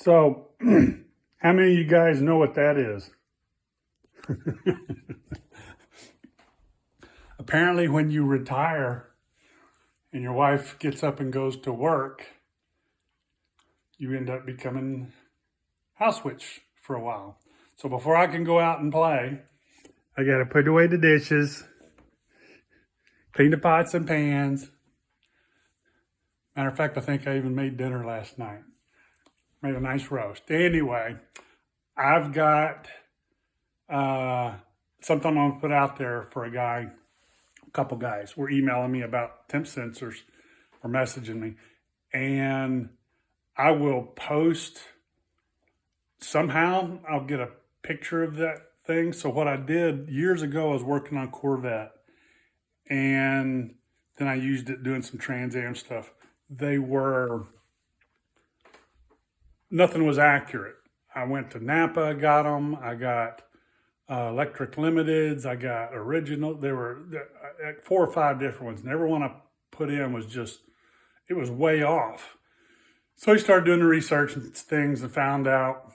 So, how many of you guys know what that is? Apparently, when you retire and your wife gets up and goes to work, you end up becoming house witch for a while. So before I can go out and play, I got to put away the dishes, clean the pots and pans. Matter of fact, I think I even made dinner last night. Made a nice roast. Anyway, I've got something I'm going to put out there for a couple guys were emailing me about temp sensors or messaging me. And I will post somehow, I'll get a picture of that thing. So what I did years ago, I was working on Corvette, and then I used it doing some Trans Am stuff. Nothing was accurate. I went to Napa, got them. I got Electric Limiteds. I got original. There were 4 or 5 different ones. And every one I put in was it was way off. So I started doing the research and things and found out,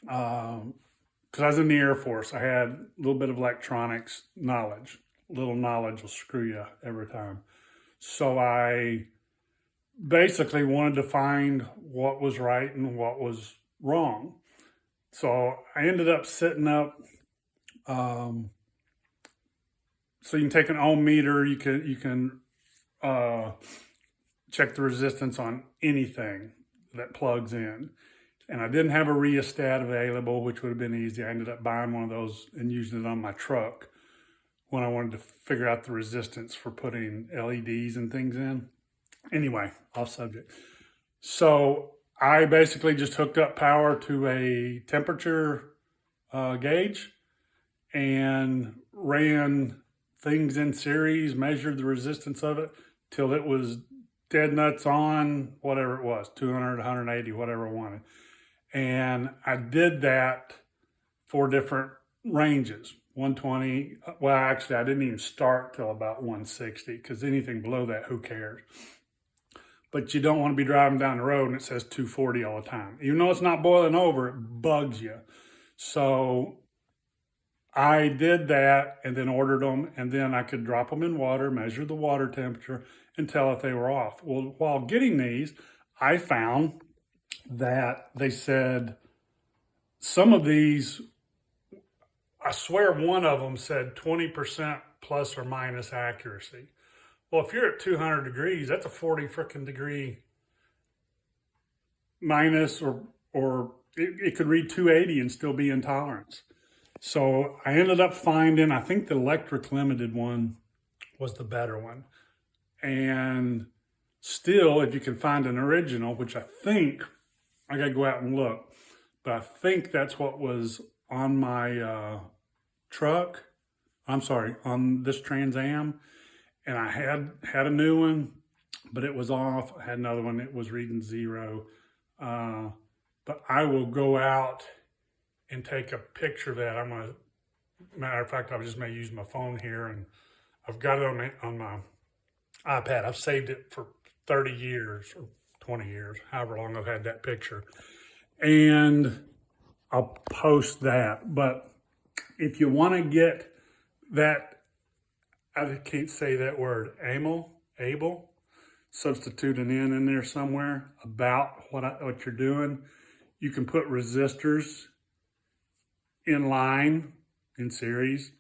because I was in the Air Force, I had a little bit of electronics knowledge. Little knowledge will screw you every time. So I basically wanted to find what was right and what was wrong. So I ended up setting up, so you can take an ohm meter, you can check the resistance on anything that plugs in. And I didn't have a rheostat available, which would have been easy. I ended up buying one of those and using it on my truck when I wanted to figure out the resistance for putting LEDs and things in. Anyway, off subject. So I basically just hooked up power to a temperature gauge and ran things in series, measured the resistance of it till it was dead nuts on whatever it was, 200, 180, whatever I wanted. And I did that for different ranges. 120, well, actually, I didn't even start till about 160, because anything below that, who cares? But you don't want to be driving down the road and it says 240 all the time. Even though it's not boiling over, it bugs you. So I did that and then ordered them, and then I could drop them in water, measure the water temperature, and tell if they were off. Well, while getting these, I found that they said some of these, I swear one of them said 20% plus or minus accuracy. Well, if you're at 200 degrees, that's a 40 frickin' degree minus, or it could read 280 and still be in tolerance. So I ended up finding, I think the Electric Limited one was the better one. And still, if you can find an original, which I think, I gotta go out and look, but I think that's what was on my truck. I'm sorry, on this Trans Am. And I had a new one, but it was off. I had another one, it was reading 0. But I will go out and take a picture of that. Matter of fact, I just may use my phone here, and I've got it on my iPad. I've saved it for 30 years or 20 years, however long I've had that picture. And I'll post that. But if you want to get that, I can't say that word, able, substitute an N in there somewhere about what you're doing. You can put resistors in line, in series,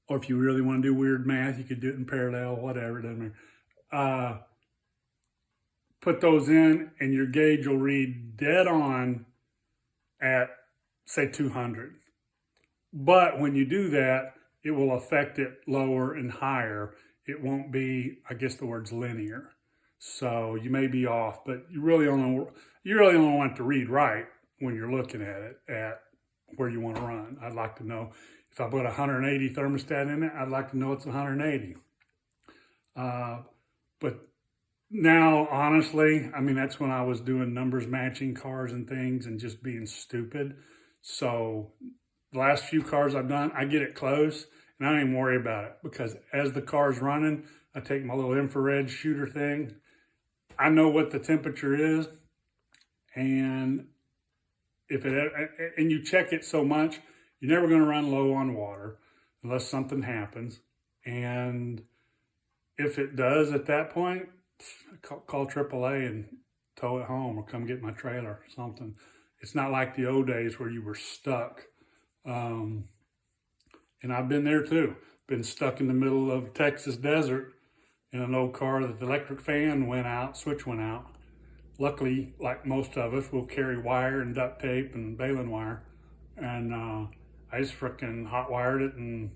or if you really want to do weird math, you could do it in parallel, whatever, it doesn't matter. Put those in, and your gauge will read dead on at, say, 200. But when you do that, it will affect it lower and higher. It won't be, I guess the word's linear. So you may be off, but you really only want it to read right when you're looking at it at where you want to run. I'd like to know if I put 180 thermostat in it, I'd like to know it's 180. But now, honestly, I mean, that's when I was doing numbers matching cars and things and just being stupid. So the last few cars I've done, I get it close and I don't even worry about it, because as the car's running, I take my little infrared shooter thing. I know what the temperature is, And if it and you check it so much, you're never going to run low on water unless something happens. And if it does at that point, call AAA and tow it home, or come get my trailer or something. It's not like the old days where you were stuck. And I've been there too. Been stuck in the middle of Texas desert in an old car that the electric fan went out, switch went out. Luckily, like most of us, we'll carry wire and duct tape and baling wire. And I just frickin' hot wired it and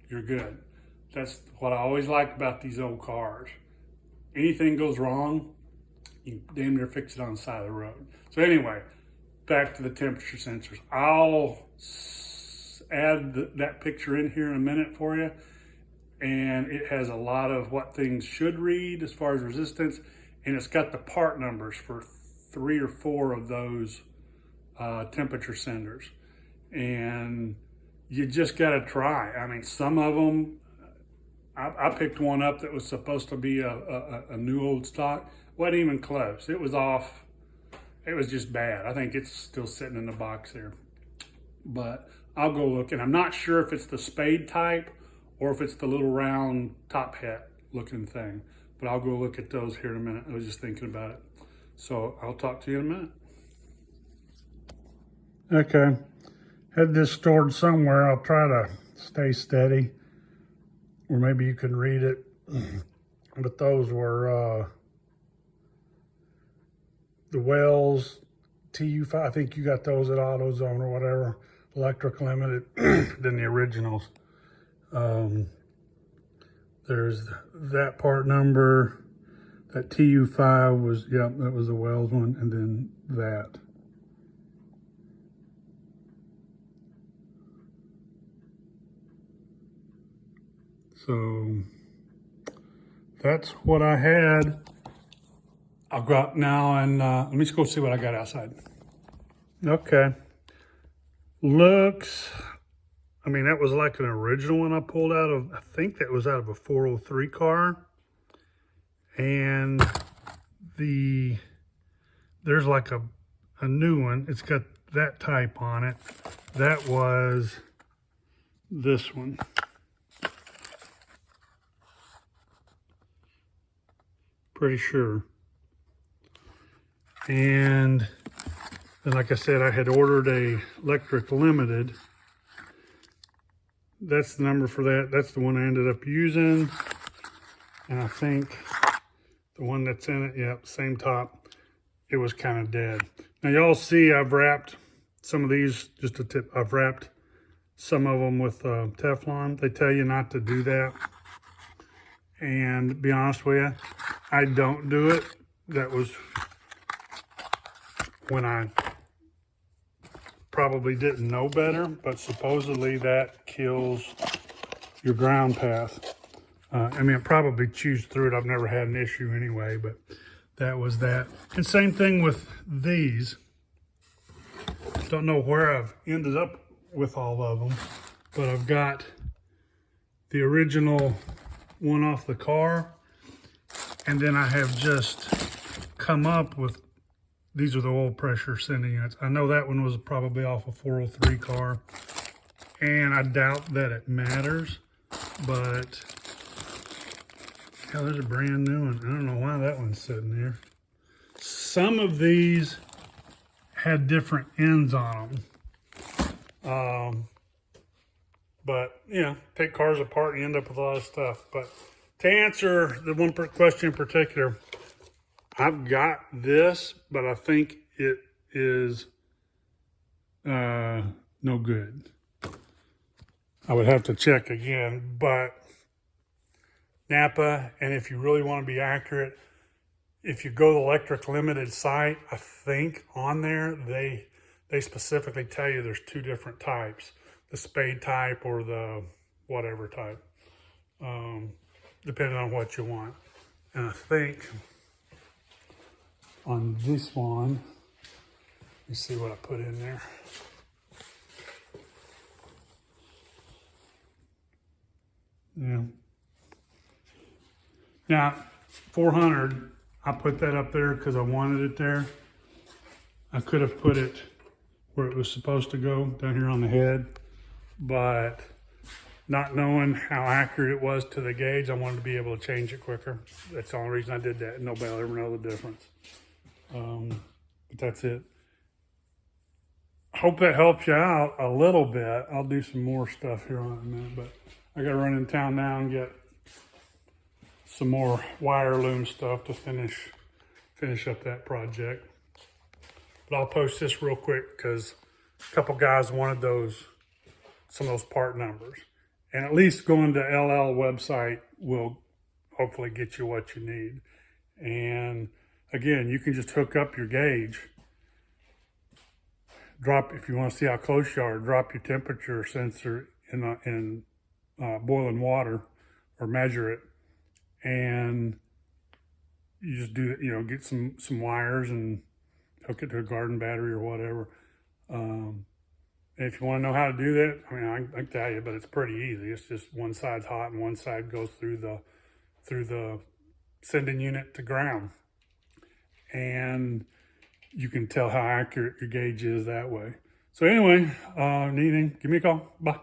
you're good. That's what I always like about these old cars. Anything goes wrong, you damn near fix it on the side of the road. So anyway, back to the temperature sensors. I'll add that picture in here in a minute for you. And it has a lot of what things should read as far as resistance. And it's got the part numbers for 3 or 4 of those temperature senders. And you just gotta try. I mean, some of them, I picked one up that was supposed to be a new old stock. Wasn't even close. It was off. It was just bad. I think it's still sitting in the box there. But I'll go look, and I'm not sure if it's the spade type or if it's the little round top hat looking thing. But I'll go look at those here in a minute. I was just thinking about it. So I'll talk to you in a minute. Okay, had this stored somewhere. I'll try to stay steady, or maybe you can read it. But those were the Wells TU5. I think you got those at AutoZone or whatever. Electric Limited than the originals. There's that part number. That TU5 was, yep, that was the Wells one, and then that. So that's what I had. I'll go out now and let me just go see what I got outside. Okay. Looks, I mean, that was like an original one I pulled out of, I think that was out of a 403 car. And there's like a new one. It's got that type on it. That was this one. Pretty sure. And like I said, I had ordered a Electric Limited. That's the number for that. That's the one I ended up using. And I think the one that's in it, yep, same top. It was kind of dead. Now y'all see I've wrapped some of these, just a tip, I've wrapped some of them with Teflon. They tell you not to do that. And to be honest with you, I don't do it. That was when I probably didn't know better, but supposedly that kills your ground path. I mean, it probably chews through it. I've never had an issue anyway, but that was that. And same thing with these. Don't know where I've ended up with all of them, but I've got the original one off the car, and then I have just come up with, these are the oil pressure sending units. I know that one was probably off a 403 car, and I doubt that it matters, but hell, there's a brand new one. I don't know why that one's sitting there. Some of these had different ends on them. But, you know, take cars apart and you end up with a lot of stuff. But to answer the one question in particular, I've got this, but I think it is no good. I would have to check again, but Napa, and if you really want to be accurate, if you go to the Electric Limited site, I think on there, they specifically tell you there's 2 different types. The spade type or the whatever type, depending on what you want. And I think on this one, let me see what I put in there. Yeah. Now, 400, I put that up there because I wanted it there. I could have put it where it was supposed to go, down here on the head, but not knowing how accurate it was to the gauge, I wanted to be able to change it quicker. That's the only reason I did that. Nobody will ever know the difference. But that's it. Hope that helps you out a little bit. I'll do some more stuff here on it in a minute, but I gotta run in town now and get some more wire loom stuff to finish up that project. But I'll post this real quick because a couple guys wanted some of those part numbers. And at least going to LL website will hopefully get you what you need. And again, you can just hook up your gauge. If you want to see how close you are, drop your temperature sensor in boiling water or measure it. And you just do, get some wires and hook it to a garden battery or whatever. And if you want to know how to do that, I mean, I can tell you, but it's pretty easy. It's just one side's hot and one side goes through the sending unit to ground. And you can tell how accurate your gauge is that way. So anyway, need anything, give me a call. Bye.